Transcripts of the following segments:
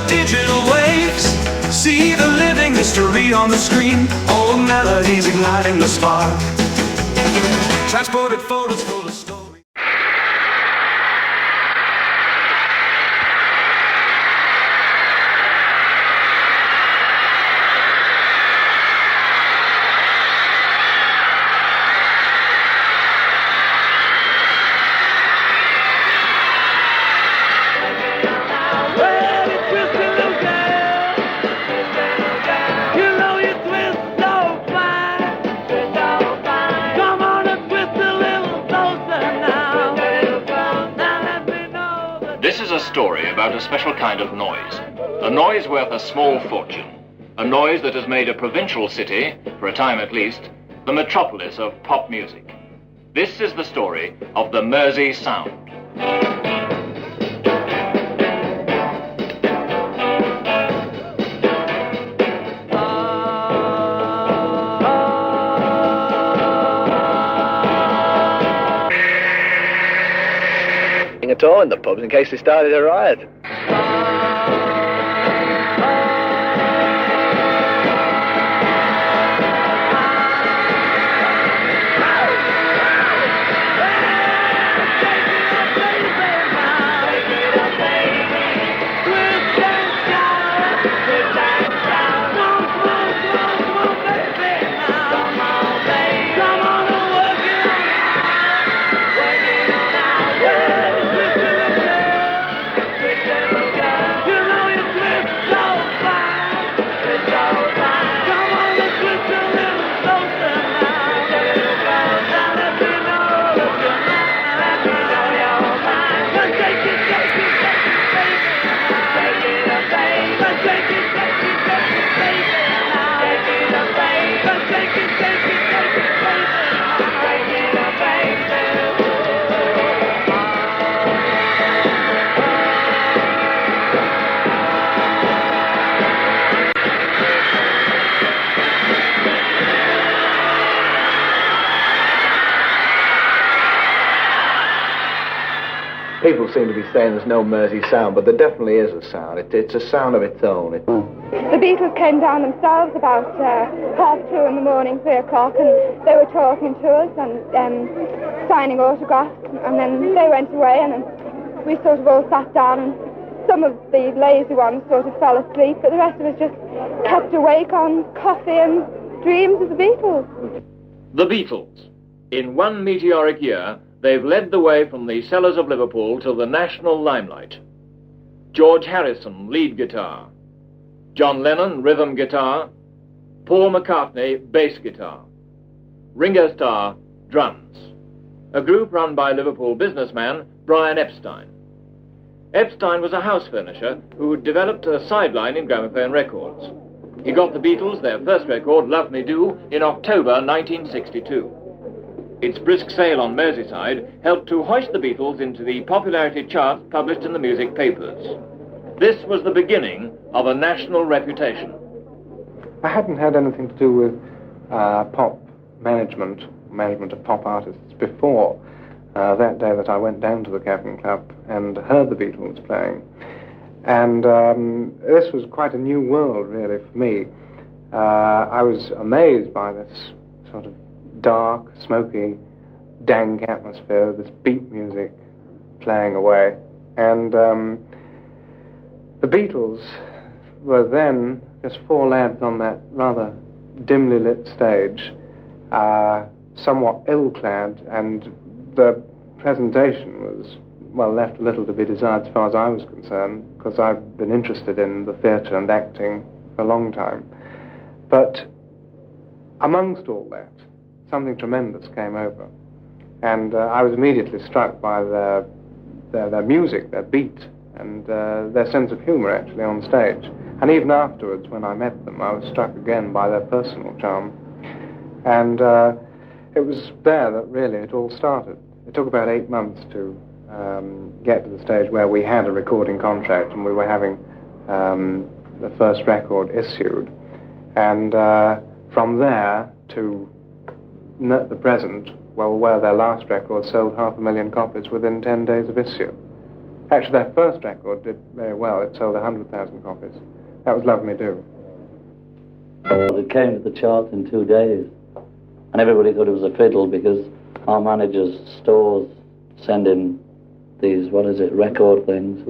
digital waves. See the living history on the screen. Old melodies igniting the spark. Transported photos full of stories. This is a story about a special kind of noise. A noise worth a small fortune. A noise that has made a provincial city, for a time at least, the metropolis of pop music. This is the story of the Mersey Sound. At all in the pubs in case they started a riot. People seem to be saying there's no Mersey Sound, but there definitely is a sound. It's a sound of its own. The Beatles came down themselves about 2:30 in the morning, 3 o'clock, and they were talking to us and signing autographs, and then they went away, and then we sort of all sat down, and some of the lazy ones sort of fell asleep, but the rest of us just kept awake on coffee and dreams of the Beatles. The Beatles. In one meteoric year, they've led the way from the cellars of Liverpool to the national limelight. George Harrison, lead guitar. John Lennon, rhythm guitar. Paul McCartney, bass guitar. Ringo Starr, drums. A group run by Liverpool businessman Brian Epstein. Epstein was a house furnisher who developed a sideline in gramophone records. He got the Beatles their first record, Love Me Do, in October 1962. Its brisk sale on Merseyside helped to hoist the Beatles into the popularity charts published in the music papers. This was the beginning of a national reputation. I hadn't had anything to do with pop management of pop artists before that day that I went down to the Cavern Club and heard the Beatles playing. And this was quite a new world, really, for me. I was amazed by this sort of dark, smoky, dank atmosphere, this beat music playing away. And the Beatles were then just 4 lads on that rather dimly lit stage, somewhat ill-clad, and the presentation was, well, left a little to be desired as far as I was concerned, because I've been interested in the theatre and acting for a long time. But amongst all that, something tremendous came over, and I was immediately struck by their music, their beat, and their sense of humour actually on stage. And even afterwards, when I met them, I was struck again by their personal charm. And it was there that really it all started. It took about 8 months to get to the stage where we had a recording contract and we were having the first record issued. And from there to the present, well, where their last record sold 500,000 copies within 10 days of issue. Actually, their first record did very well. It sold 100,000 copies. That was Love Me Do. It came to the charts in 2 days, and everybody thought it was a fiddle because our managers' stores send in these, record things?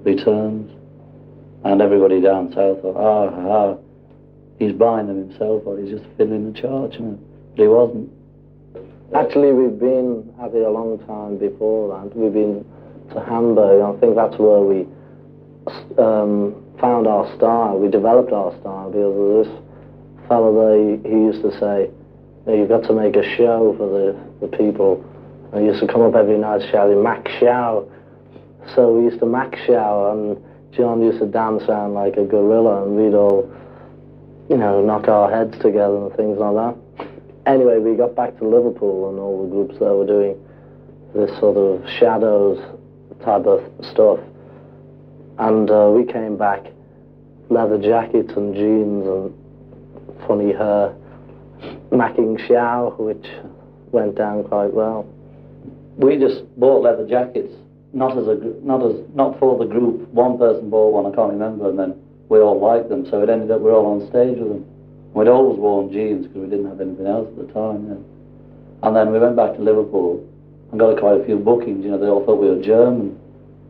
Returns. And everybody down south thought, he's buying them himself, or he's just fiddling the charts, But he wasn't. Actually, we've been at it a long time before that. We've been to Hamburg. I think that's where we found our style. We developed our style because this fellow there, he used to say, you've got to make a show for the people. And he used to come up every night shouting, Mac Show. So we used to Mac Show, and John used to dance around like a gorilla, and we'd all, knock our heads together and things like that. Anyway, we got back to Liverpool, and all the groups there were doing this sort of shadows type of stuff. And we came back, leather jackets and jeans and funny hair, macking show, which went down quite well. We just bought leather jackets, not for the group. One person bought one, I can't remember, and then we all liked them, so it ended up we were all on stage with them. We'd always worn jeans because we didn't have anything else at the time. And then we went back to Liverpool and got quite a few bookings. They all thought we were German.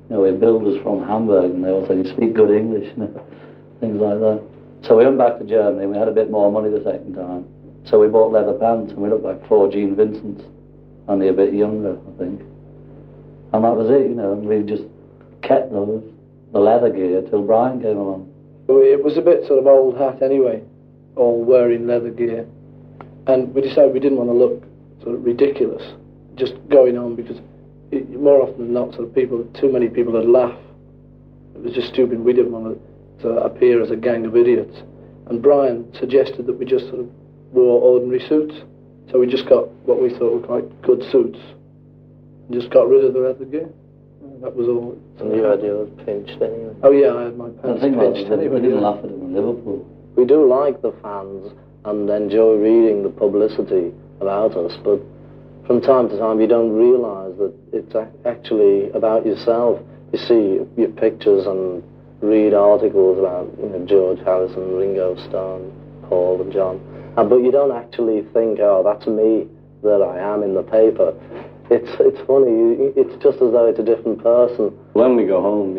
We had builders from Hamburg, and they all said, you speak good English, things like that. So we went back to Germany, and we had a bit more money the second time. So we bought leather pants, and we looked like 4 Gene Vincents, only a bit younger, I think. And that was it, and we just kept the leather gear till Brian came along. It was a bit sort of old hat anyway, all wearing leather gear. And we decided we didn't want to look sort of ridiculous, just going on, because more often than not, too many people would laugh. It was just stupid. We didn't want to appear as a gang of idiots. And Brian suggested that we just sort of wore ordinary suits. So we just got what we thought were quite good suits, and just got rid of the leather gear. That was all. And you had yours pinched anyway. Oh yeah, I had my pants pinched anyway. We didn't laugh at them in Liverpool. We do like the fans and enjoy reading the publicity about us, but from time to time you don't realise that it's actually about yourself. You see your pictures and read articles about George Harrison, Ringo Starr, Paul and John, but you don't actually think, oh, that's me that I am in the paper. It's funny, it's just as though it's a different person. When we go home,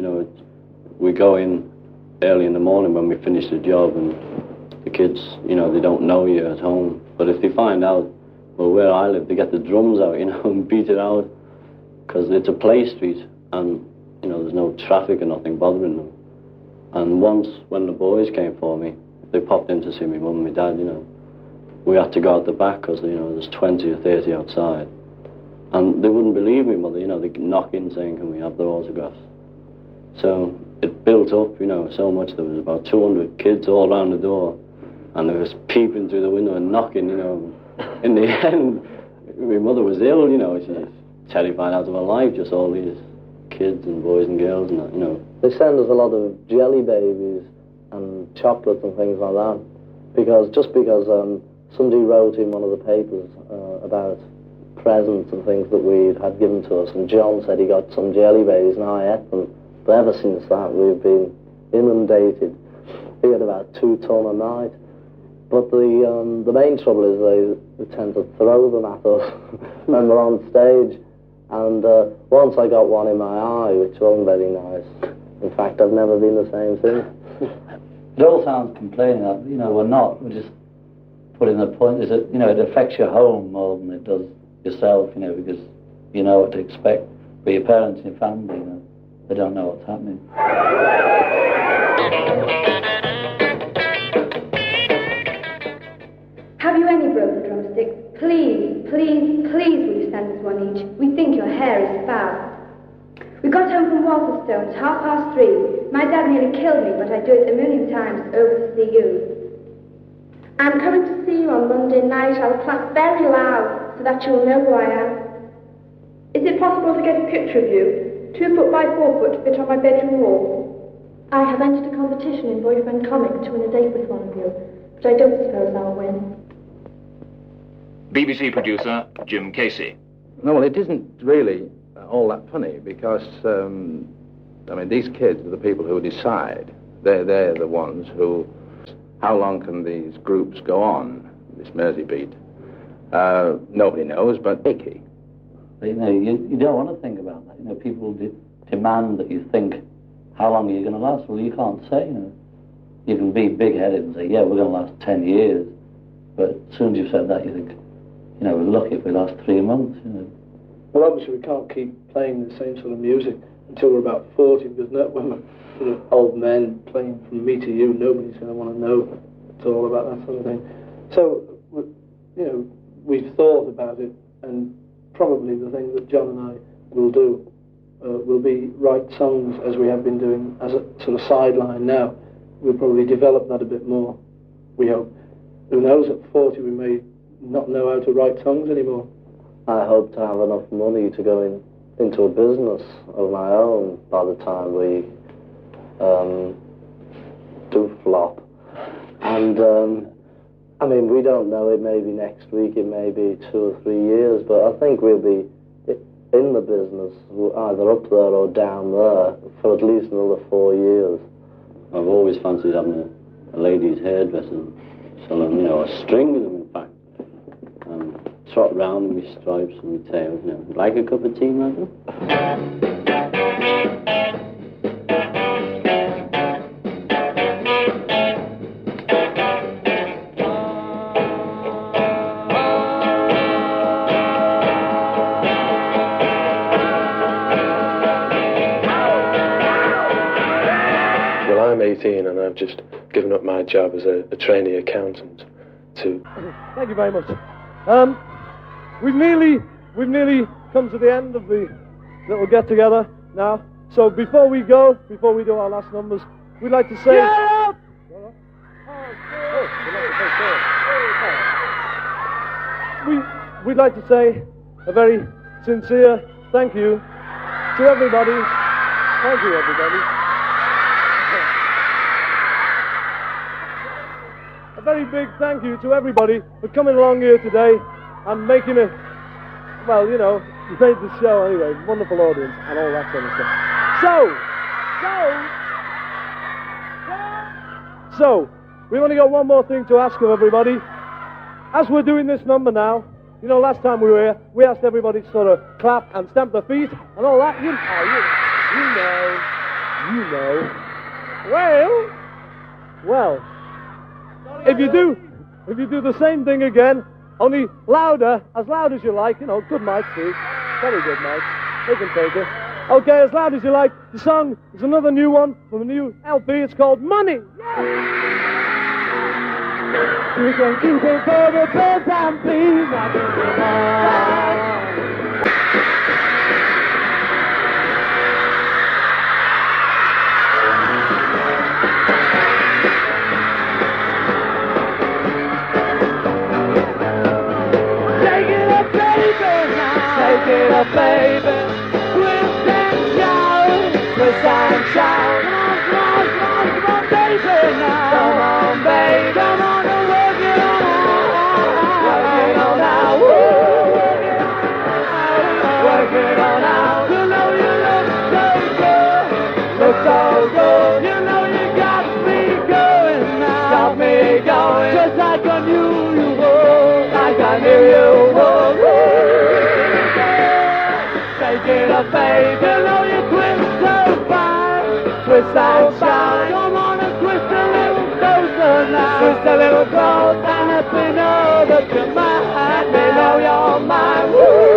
we go in early in the morning when we finish the job, and the kids, they don't know you at home. But if they find out, well, where I live, they get the drums out, and beat it out, because it's a play street, and, there's no traffic or nothing bothering them. And once, when the boys came for me, they popped in to see me mum and my dad, we had to go out the back, because, there's 20 or 30 outside. And they wouldn't believe me, mother, they'd knock in saying, can we have their autographs? So it built up, so much. There was about 200 kids all around the door, and they was peeping through the window and knocking, In the end, my mother was ill, she was terrified out of her life, just all these kids and boys and girls and that, They send us a lot of jelly babies and chocolates and things like that, because somebody wrote in one of the papers about presents and things that we had given to us, and John said he got some jelly babies, and I ate them. But ever since that, we've been inundated. We had about 2 ton a night. But the main trouble is they tend to throw them at us when we're on stage. And once I got one in my eye, which wasn't very nice. In fact, I've never been the same since. It all sounds complaining that, we're not. We're just putting the point, is that, it affects your home more than it does yourself, because you know what to expect. But your parents and your family, they don't know what's happening. Have you any broken drumsticks? Please, please, please will you send us one each? We think your hair is foul. We got home from Waltherstone at 3:30. My dad nearly killed me, but I'd do it a million times over to see you. I'm coming to see you on Monday night. I'll clap very loud so that you'll know who I am. Is it possible to get a picture of you? 2 foot by 4 foot to fit on my bedroom wall. I have entered a competition in boyfriend comics to win a date with one of you, but I don't suppose I'll win. BBC producer Jim Casey. No, well, it isn't really all that funny because, I mean, these kids are the people who decide. They're the ones who, how long can these groups go on, this Mersey beat? Nobody knows, but Icky. But, you don't want to think about that. People demand that you think, how long are you going to last? Well, you can't say, You can be big-headed and say, yeah, we're going to last 10 years. But as soon as you've said that, you think, we're lucky if we last 3 months, Well, obviously we can't keep playing the same sort of music until we're about 40, because when we're sort of old men playing From Me to You, nobody's going to want to know at all about that sort of thing. So, we've thought about it, and probably the thing that John and I will do will be write songs as we have been doing as a sort of sideline now. We'll probably develop that a bit more, we hope. Who knows, at 40 we may not know how to write songs anymore. I hope to have enough money to go into a business of my own by the time we do flop. And, I mean, we don't know, it may be next week, it may be 2 or 3 years, but I think we'll be in the business, either up there or down there, for at least another 4 years. I've always fancied having a ladies' hairdresser, selling, a string of them, in fact, and trot round with my stripes and my tails, Like a cup of tea, madam? I'm 18 and I've just given up my job as a trainee accountant to... Thank you very much. We've nearly come to the end of the little get-together now. So before we do our last numbers, we'd like to say... Get up! We'd like to say a very sincere thank you to everybody. Thank you, everybody. A very big thank you to everybody for coming along here today and making it, you made the show anyway, wonderful audience and all that sort of stuff. So, we've only got one more thing to ask of everybody. As we're doing this number now, last time we were here, we asked everybody to sort of clap and stamp their feet and all that. You know. Well, if you do the same thing again, only louder, as loud as you like, good mics too, very good mics, they can take it. Okay, as loud as you like. The song is another new one from a new LP, it's called Money. You can keep it for the first time, please. Take it up, baby. Twist and shout. Twist and shout. Come on, baby, now. Come on, baby. Come on and work it on out. Work it on out. Work it on out. You know you look so good. Look so good. You know you got me going now. Got me going. Just like I knew you would. Like I knew you would. Take it up, baby, know you twist so fine. Twist and shine. Come on and twist a little closer now. Twist a little closer, and if we know that you're mine, we know you're mine. Woo!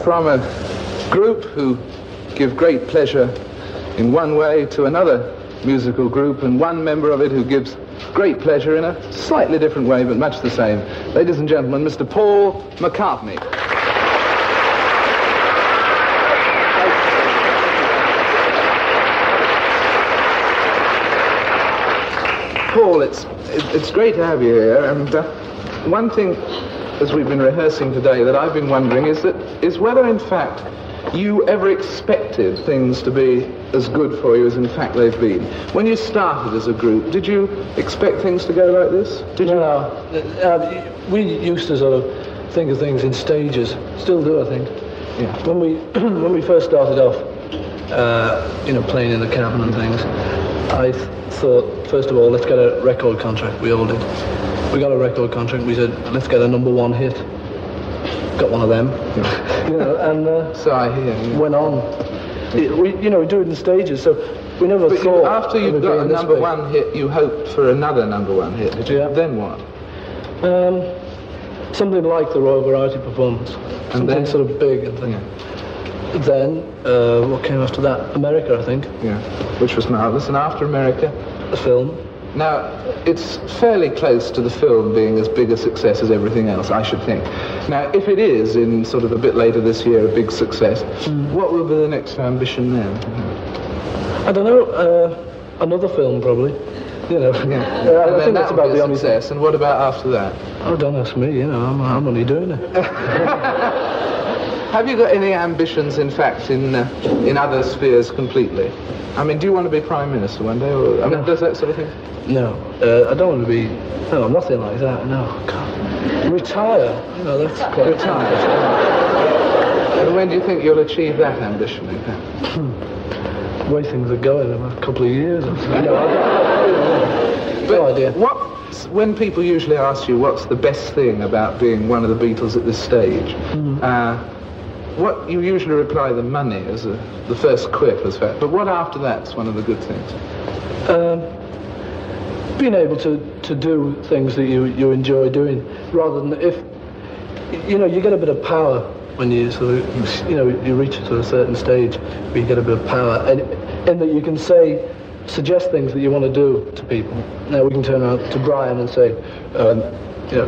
from a group who give great pleasure in one way to another musical group, and one member of it who gives great pleasure in a slightly different way, but much the same. Ladies and gentlemen, Mr. Paul McCartney. Paul, it's great to have you here, and one thing, as we've been rehearsing today, that I've been wondering is whether, in fact, you ever expected things to be as good for you as in fact they've been. When you started as a group, did you expect things to go like this? Did you? No, we used to sort of think of things in stages. Still do, I think. Yeah. When we first started off, playing in the cabin and things, I thought, first of all, let's get a record contract. We all did. We got a record contract. We said, let's get a #1 hit. Got one of them. And so I hear. Yeah. Went on. We do it in stages. So we never thought. After you got a #1 hit, you hoped for another #1 hit. Did you? Yeah. Then what? Something like the Royal Variety performance. And something then? sort of big and thing. Yeah. Then, what came after that? America, I think. Yeah, which was marvellous. And after America? The film. Now, it's fairly close to the film being as big a success as everything else, I should think. Now, if it is, in sort of a bit later this year, a big success, what will be the next ambition then? I don't know. Another film, probably. Yeah. I think that's about the only success. And what about after that? Oh, don't ask me. I'm only doing it. Have you got any ambitions, in fact, in other spheres completely? I mean, do you want to be Prime Minister one day? Or, I mean, does that sort of thing? No, I don't want to be... No, nothing like that, no. God. Retire, that's quite... Retire. And when do you think you'll achieve that ambition, in fact? The way things are going in a couple of years or so. No idea. When people usually ask you what's the best thing about being one of the Beatles at this stage, what you usually reply, the money, as the first quip, as fact. But what after that's one of the good things? Being able to do things that you enjoy doing, rather than if you get a bit of power when you sort of you reach to a certain stage where you get a bit of power, and that you can suggest things that you want to do to people. Now we can turn around to Brian and say,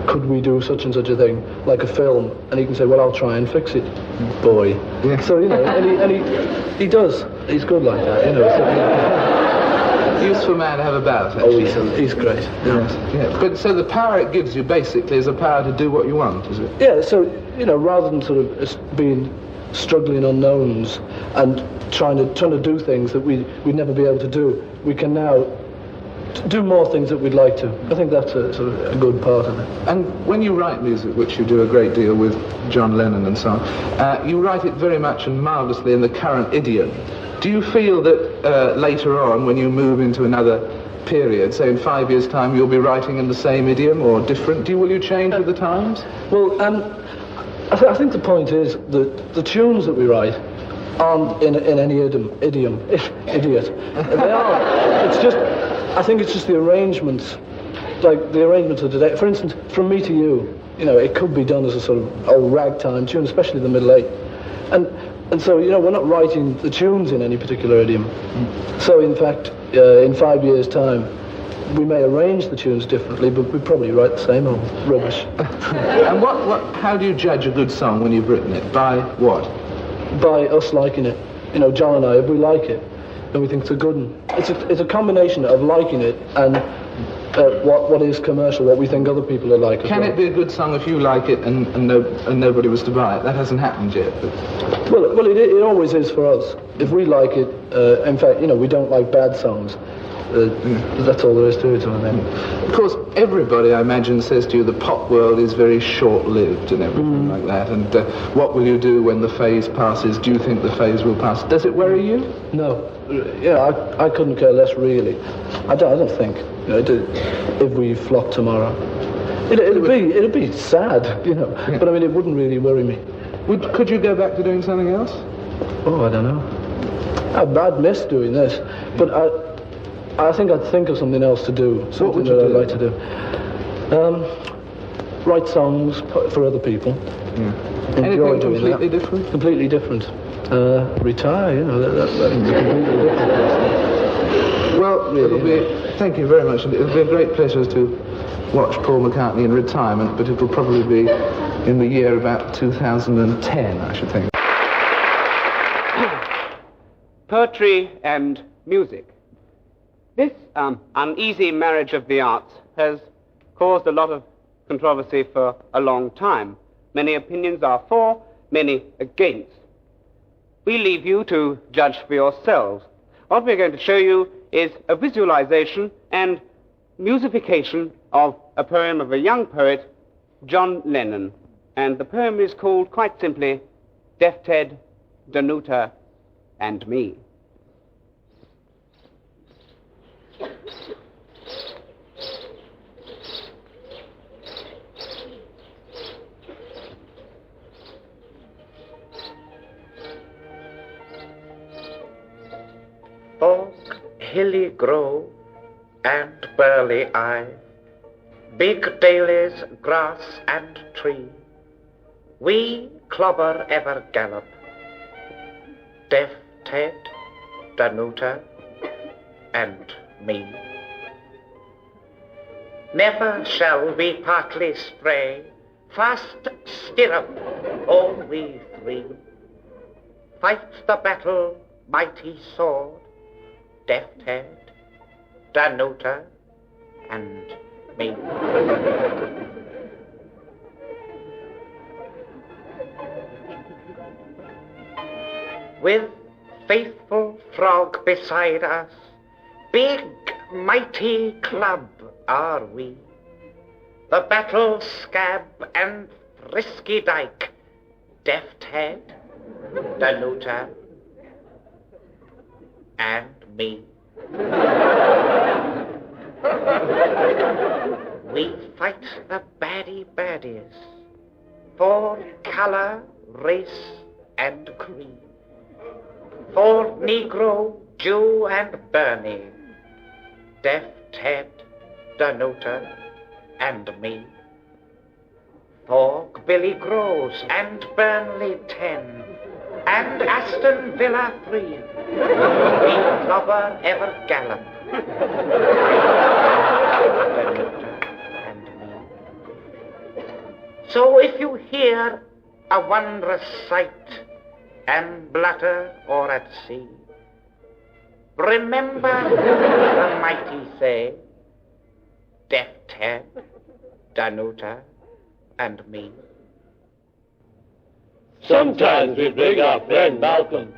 could we do such and such a thing, like a film? And he can say, well, I'll try and fix it, boy. Yeah. So, and he does. He's good like that, Useful man to have about, actually. Oh, he's great. Yeah. But so the power it gives you, basically, is a power to do what you want, is it? Yeah, so, rather than sort of being struggling unknowns and trying to do things that we'd never be able to do, we can now do more things that we'd like to. I think that's a sort of a good part of it. And when you write music, which you do a great deal with John Lennon and so on, you write it very much and marvellously in the current idiom. Do you feel that later on, when you move into another period, say in 5 years' time, you'll be writing in the same idiom or different? Will you change with the times? Well, I think the point is that the tunes that we write aren't in any idiot. They aren't. It's just, I think it's just the arrangements, like the arrangements of today. For instance, From Me to You, it could be done as a sort of old ragtime tune, especially the middle eight. And so, we're not writing the tunes in any particular idiom. So, in fact, in 5 years' time, we may arrange the tunes differently, but we probably write the same old rubbish. And how do you judge a good song when you've written it? By what? By us liking it. John and I, if we like it, then we think it's a good one. It's a combination of liking it and what is commercial, what we think other people are like. Can it be a good song if you like it and nobody was to buy it? That hasn't happened yet. But... Well, it always is for us. If we like it, in fact, we don't like bad songs. That's all there is to it. Of course, everybody, I imagine, says to you the pop world is very short-lived and everything like that. And what will you do when the phase passes? Do you think the phase will pass? Does it worry you? No. I couldn't care less, really. I don't think. If we flop tomorrow, it'd be sad, Yeah. But I mean, it wouldn't really worry me. Could you go back to doing something else? Oh, I don't know. I'd miss doing this, but I think I'd think of something else to do. Something that I'd like to do. Write songs for other people. Yeah. Anything completely different? Completely different. Retire, you know, that'd be completely different. Well, thank you very much. It'll be a great pleasure to watch Paul McCartney in retirement, but it'll probably be in the year about 2010, I should think. Poetry and music. This uneasy marriage of the arts has caused a lot of controversy for a long time. Many opinions are for, many against. We leave you to judge for yourselves. What we're going to show you is a visualization and musification of a poem of a young poet, John Lennon. And the poem is called, quite simply, Deaf Ted, Danuta, and Me. Oak, hilly grove, and burly eye, big dahlias, grass and tree, wee clobber ever gallop, Deaf Ted, Danuta, and me. Never shall we partly stray, fast stirrup, all we three, fight the battle, mighty sword, Deaf Ted, Danuta, and me. With faithful frog beside us, big mighty club are we, the battle scab and frisky dyke, Deaf Ted, Danuta, and me. We fight the baddies for colour, race and creed, for Negro, Jew and Bernie, Deaf Ted, Danuta and me. For Billy Groves and Burnley 10 and Aston Villa 3, we clobber ever gallop, Danuta and me. So if you hear a wondrous sight and blutter or at sea, remember the mighty say, Deaf Ted, Danuta, and me. Sometimes we bring our friend Malcolm.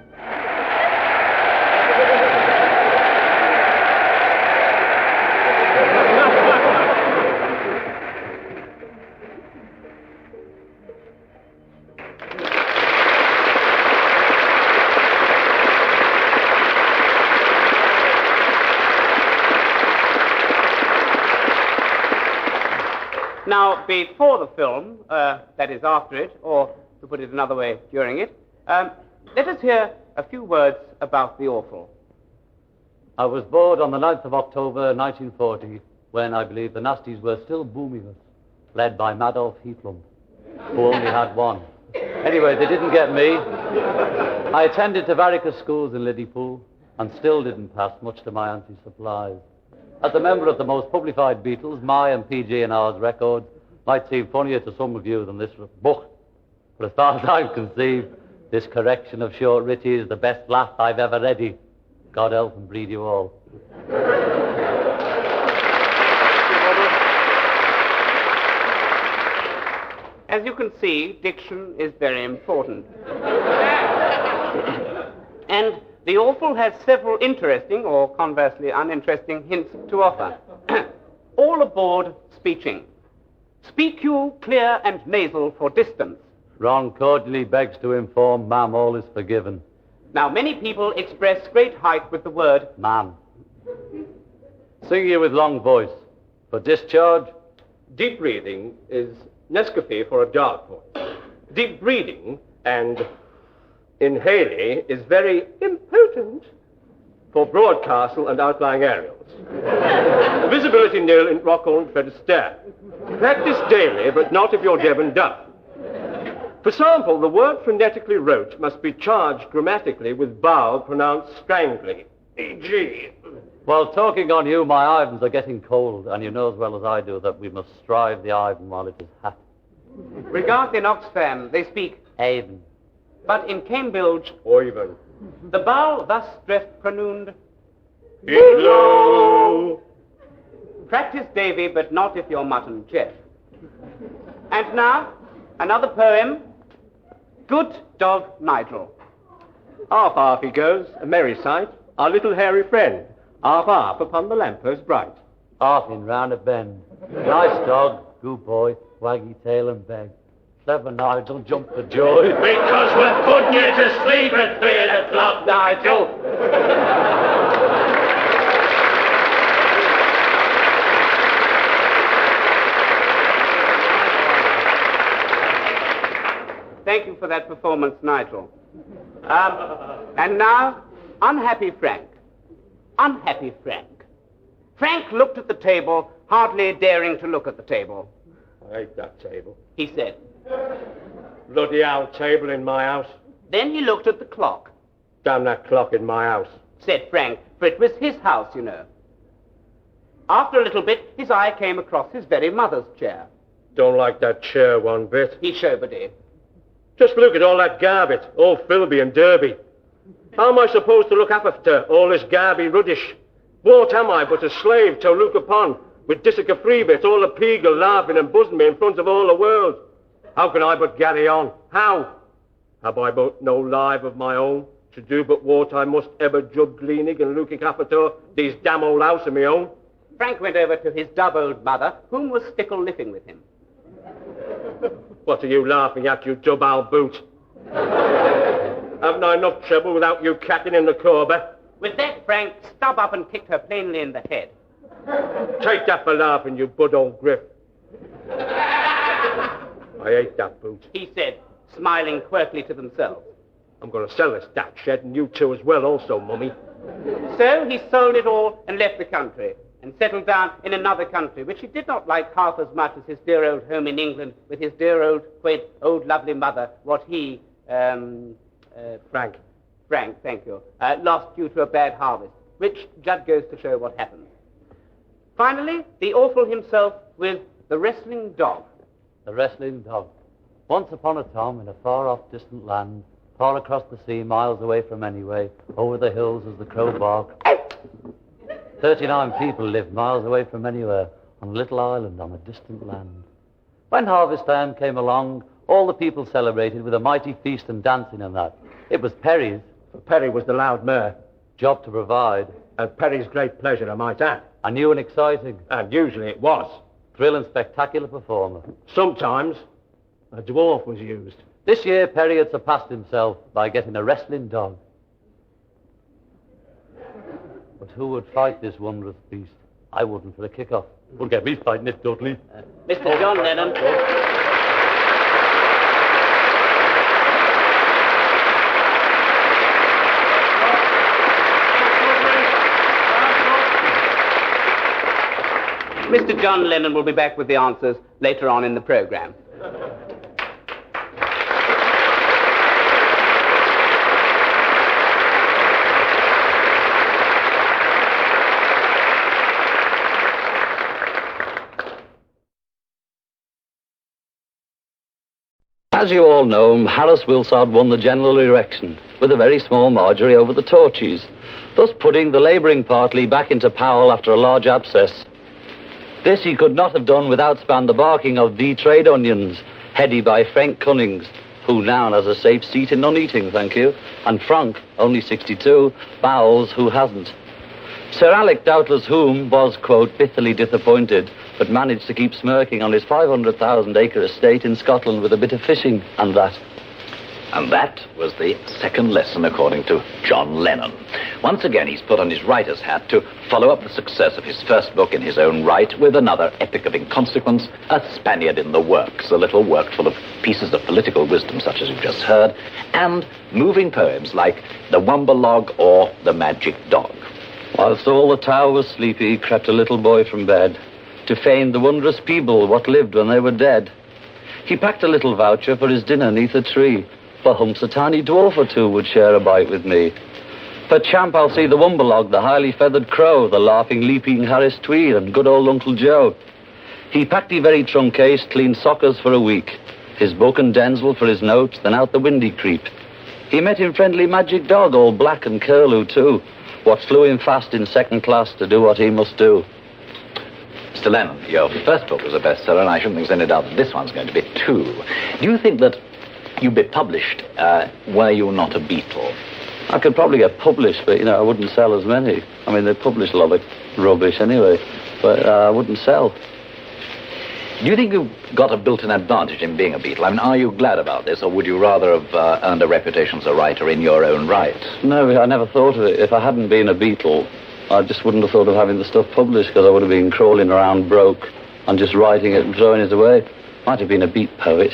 Now, before the film, that is after it, or to put it another way, during it, let us hear a few words about the awful. I was bored on the 9th of October 1940, when I believe the Nasties were still booming us, led by Adolf Hitler, who only had one. Anyway, they didn't get me. I attended Tavaricus schools in Liverpool, and still didn't pass, much to my auntie's surprise. As a member of the most publified Beatles, my and PG&R's record might seem funnier to some of you than this book. But as far as I'm conceived, this correction of short Ritchie is the best laugh I've ever ready. God help and breed you all. As you can see, diction is very important. And the awful has several interesting, or conversely uninteresting, hints to offer. All aboard speeching. Speak you clear and nasal for distance. Ron cordially begs to inform, ma'am, all is forgiven. Now, many people express great height with the word ma'am. Sing you with long voice. For discharge? Deep breathing is Nescafe for a dark voice. Deep breathing and inhaling is very impotent for broadcastle and outlying aerials. Visibility nil in Rockall and Fred Astaire. Practice daily, but not if you're deaf and dumb. For sample, the word phonetically wrote must be charged grammatically with vowel pronounced strangly. E.g. Well, talking on you, my Ivans are getting cold, and you know as well as I do that we must strive the Ivan while it is hot. Regarding Oxfam, they speak Avon. But in Cambridge, Oivan. The vowel thus stressed pronounced Hello. Practice, Davy, but not if you're mutton chef. And now, another poem. Good Dog Nigel. Half he goes, a merry sight, our little hairy friend. Half upon the lamppost bright. Half in round a bend. Nice dog, good boy, waggy tail and beg. Clever Nigel, jump for joy. Because we're putting you to sleep at 3 o'clock, Nigel. Thank you for that performance, Nigel. And now, Unhappy Frank. Unhappy Frank. Frank looked at the table, hardly daring to look at the table. I hate that table. He said. Bloody old table in my house. Then he looked at the clock. Damn that clock in my house. Said Frank, for it was his house, you know. After a little bit, his eye came across his very mother's chair. Don't like that chair one bit. He showed. Just look at all that garbage, all filthy and derby. How am I supposed to look after all this garby rubbish? What am I but a slave to look upon, with Dissica Freebit, all the peagle laughing and buzzing me in front of all the world? How can I but carry on? How? Have I but no life of my own, to do but what I must ever jug gleaning and looking after these damn old house of my own? Frank went over to his dub old mother, whom was stickle living with him. What are you laughing at, you dub old boot? Haven't I enough trouble without you catting in the corber? With that, Frank stubbed up and kicked her plainly in the head. Take that for laughing, you bud old griff. I hate that boot. He said, smiling quirkily to themselves. I'm going to sell this that shed, and you too as well also, Mummy. So he sold it all and left the country, and settled down in another country, which he did not like half as much as his dear old home in England, with his dear old, quaint, old lovely mother, what he, Frank, thank you, lost due to a bad harvest, which just goes to show what happens. Finally, the awful himself with the wrestling dog. The wrestling dog. Once upon a time, in a far-off distant land, far across the sea, miles away from anyway, over the hills as the crow barked, 39 people lived miles away from anywhere, on a little island on a distant land. When harvest time came along, all the people celebrated with a mighty feast and dancing and that. It was Perry's. Perry was the loud mare. Job to provide. And Perry's great pleasure, I might add. And new and exciting. And usually it was. Thrill and spectacular performer. Sometimes a dwarf was used. This year, Perry had surpassed himself by getting a wrestling dog. But who would fight this wondrous beast? I wouldn't for a kick-off. Wouldn't get me fighting it, Dudley. Mr. John Lennon. Mr. John Lennon will be back with the answers later on in the program. As you all know, Harris Wilsard won the general election with a very small margery over the Torchies, thus putting the labouring party back into Powell after a large abscess. This he could not have done without span the barking of the trade onions, headed by Frank Cunnings, who now has a safe seat in Nuneaton, thank you, and Frank, only 62, Bowles, who hasn't. Sir Alec Doubtless Whom was, quote, bitterly disappointed, but managed to keep smirking on his 500,000-acre estate in Scotland with a bit of fishing and that. And that was the second lesson, according to John Lennon. Once again, he's put on his writer's hat to follow up the success of his first book in his own right with another epic of inconsequence, A Spaniard in the Works, a little work full of pieces of political wisdom such as you've just heard, and moving poems like The Wumbalog or The Magic Dog. Whilst all the tower was sleepy, crept a little boy from bed, to feign the wondrous people what lived when they were dead. He packed a little voucher for his dinner neath a tree. For humps a tiny dwarf or two would share a bite with me. For champ I'll see the Wumbalog, the highly feathered crow, the laughing, leaping Harris Tweed, and good old Uncle Joe. He packed he very truncace, clean sockers for a week. His book and Denzel for his notes, then out the windy creep. He met him friendly magic dog, all black and curlew too, what flew him fast in second class to do what he must do. Mr. Lennon, your first book was a bestseller, and I shouldn't think there's any doubt that this one's going to be too. Do you think that you'd be published were you not a Beatle? I could probably get published, but, I wouldn't sell as many. I mean, they publish a lot of rubbish anyway, but I wouldn't sell. Do you think you've got a built-in advantage in being a Beatle? I mean, are you glad about this, or would you rather have earned a reputation as a writer in your own right? No, I never thought of it. If I hadn't been a Beatle, I just wouldn't have thought of having the stuff published, because I would have been crawling around broke and just writing it and throwing it away. Might have been a beat poet.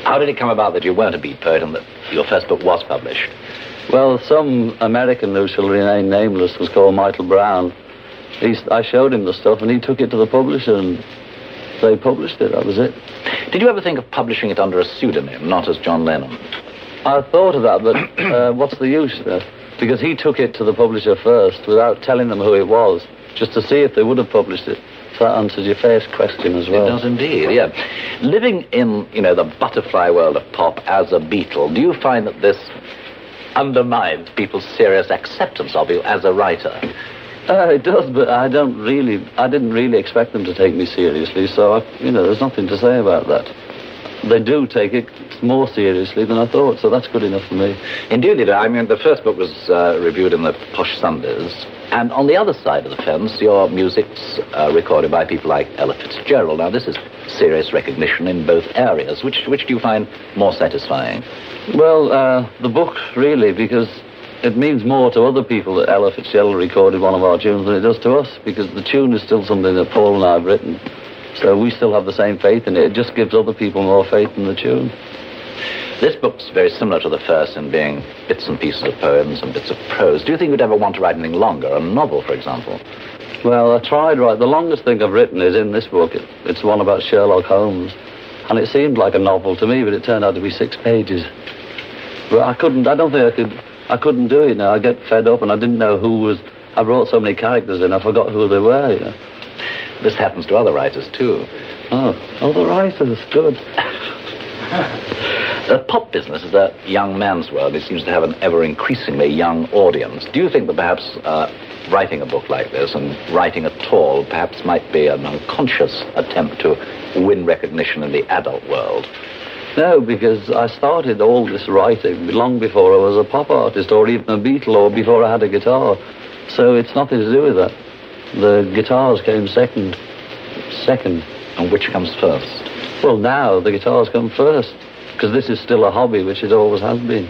How did it come about that you weren't a beat poet and that your first book was published? Well, some American who shall remain nameless was called Michael Brown. I showed him the stuff, and he took it to the publisher, and they published it. That was it. Did you ever think of publishing it under a pseudonym, not as John Lennon? I thought of that, but what's the use? Because he took it to the publisher first without telling them who it was, just to see if they would have published it. So that answers your first question as well. It does indeed, yeah. Living in, the butterfly world of pop as a Beatle, do you find that this undermines people's serious acceptance of you as a writer? It does, but I didn't really expect them to take me seriously, so, there's nothing to say about that. They do take it more seriously than I thought, so that's good enough for me. Indeed they do. I mean, the first book was reviewed in the Posh Sundays, and on the other side of the fence, your music's recorded by people like Ella Fitzgerald. Now, this is serious recognition in both areas. Which do you find more satisfying? Well, the book, really, because it means more to other people that Ella Fitzgerald recorded one of our tunes than it does to us, because the tune is still something that Paul and I have written. So we still have the same faith in it. It just gives other people more faith in the tune. This book's very similar to the first in being bits and pieces of poems and bits of prose. Do you think you'd ever want to write anything longer, a novel, for example? Well, I tried, right. The longest thing I've written is in this book. It's one about Sherlock Holmes. And it seemed like a novel to me, but it turned out to be 6 pages. But I couldn't do it now. I get fed up, and I didn't know who was... I brought so many characters in, I forgot who they were, This happens to other writers, too. Oh, other writers, good. The pop business is a young man's world. It seems to have an ever-increasingly young audience. Do you think that perhaps writing a book like this and writing at all perhaps might be an unconscious attempt to win recognition in the adult world? No, because I started all this writing long before I was a pop artist or even a Beatle or before I had a guitar. So it's nothing to do with that. The guitars came second. And which comes first? Well, now the guitars come first, because this is still a hobby, which it always has been.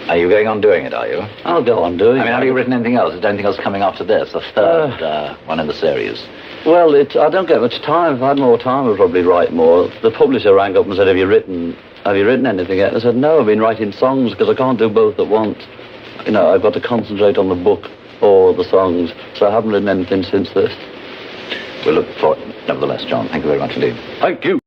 Are you going on doing it, are you? I'll go on doing it. I mean, have you written anything else? Is there anything else coming after this? A third one in the series? Well, I don't get much time. If I had more time, I'd probably write more. The publisher rang up and said, have you written anything yet? I said, no, I've been writing songs, because I can't do both at once. I've got to concentrate on the book or the songs, so I haven't written anything since this. We'll look for it, nevertheless, John. Thank you very much indeed. Thank you.